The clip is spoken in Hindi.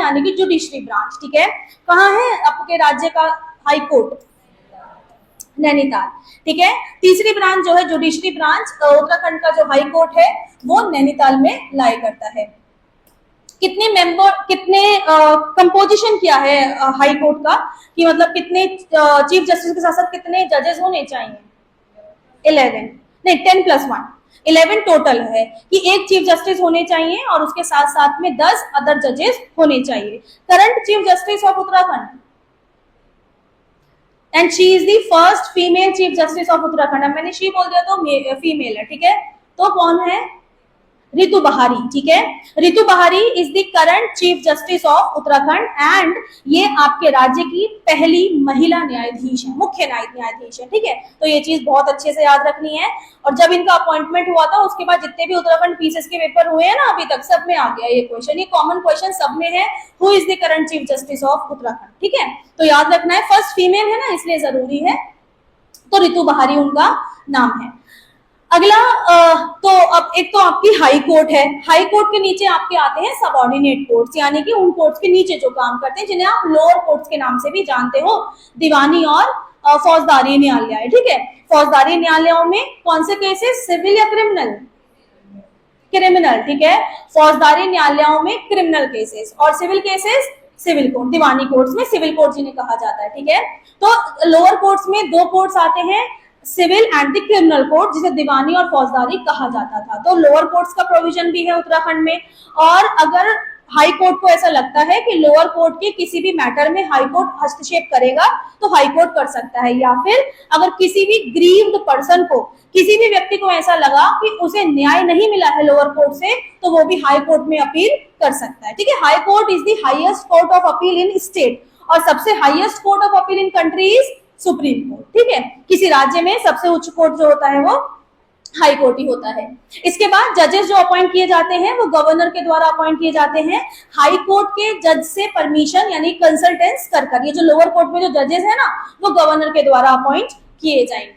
यानी कि जुडिशरी ब्रांच। ठीक है, कहाँ है आपके राज्य का हाई कोर्ट? नैनीताल। ठीक है, तीसरी ब्रांच जो है जुडिशरी ब्रांच, उत्तराखंड का जो हाई कोर्ट है वो नैनीताल में लाई करता है। कितने मेंबर, कितने कंपोजिशन क्या है हाई कोर्ट का, कि मतलब कितने चीफ जस्टिस के साथ साथ कितने जजेस होने चाहिए? 11 नहीं, 10+1, 11 टोटल है कि एक चीफ जस्टिस होने चाहिए और उसके साथ साथ में 10 अदर जजेस होने चाहिए। Current chief justice of Uttarakhand, and she is the first female chief justice of Uttarakhand. मैंने शी बोल दिया तो फीमेल है। ठीक है, तो कौन है? रितु बहारी। ठीक है, रितु बहारी is the current chief justice of Uttarakhand and ये आपके राज्य की पहली महिला न्यायाधीश है, मुख्य न्यायाधीश है। ठीक है, तो ये चीज बहुत अच्छे से याद रखनी है। और जब इनका अपॉइंटमेंट हुआ था उसके बाद जितने भी उत्तराखंड पीसीएस के पेपर हुए हैं ना अभी तक, सब में आ गया ये क्वेश्चन, ये कॉमन क्वेश्चन सब में है, who is the current chief justice of Uttarakhand. ठीक है, तो याद रखना है, फर्स्ट फीमेल है ना इसलिए जरूरी है, तो रितु बहारी उनका नाम है। अगला तो अब एक तो आपकी हाई कोर्ट है, हाई कोर्ट के नीचे आपके आते हैं सबऑर्डिनेट कोर्ट्स, यानी कि उन कोर्ट्स के नीचे जो काम करते हैं जिन्हें आप लोअर कोर्ट्स के नाम से भी जानते हो, दीवानी और फौजदारी न्यायालय। ठीक है, फौजदारी न्यायालयों में कौन से केसेस, सिविल या क्रिमिनल? क्रिमिनल। ठीक है, फौजदारी न्यायालयों में क्रिमिनल केसेस और सिविल केसेस सिविल कोर्ट, दीवानी कोर्ट्स में सिविल कोर्ट जिन्हें कहा जाता है। ठीक है, तो लोअर कोर्ट्स में दो कोर्ट्स आते हैं, civil and the criminal court, जिसे दीवानी और फौजदारी कहा जाता था। तो लोअर कोर्ट्स का प्रोविजन भी है उत्तराखंड में। और अगर हाई कोर्ट को ऐसा लगता है कि लोअर कोर्ट के किसी भी मैटर में हाई कोर्ट हस्तक्षेप करेगा तो हाई कोर्ट कर सकता है, या फिर अगर किसी भी ग्रीव्ड पर्सन को, किसी भी व्यक्ति को ऐसा लगा कि उसे न्याय नहीं मिला है लोअर कोर्ट से, तो वो भी हाई कोर्ट में अपील कर सकता है। ठीक है, high court is the highest court of appeal in state, और सबसे highest court of appeal in country is supreme court. ठीक है, किसी राज्य में सबसे उच्च कोर्ट जो होता है वो हाई कोर्ट ही होता है। इसके बाद जजेस जो अपॉइंट किए जाते हैं वो गवर्नर के द्वारा अपॉइंट किए जाते हैं, हाई कोर्ट के जज से परमिशन यानी कंसल्टेंस कर कर। ये जो लोअर कोर्ट में जो जजेस है ना वो गवर्नर के द्वारा अपॉइंट किए जाएंगे।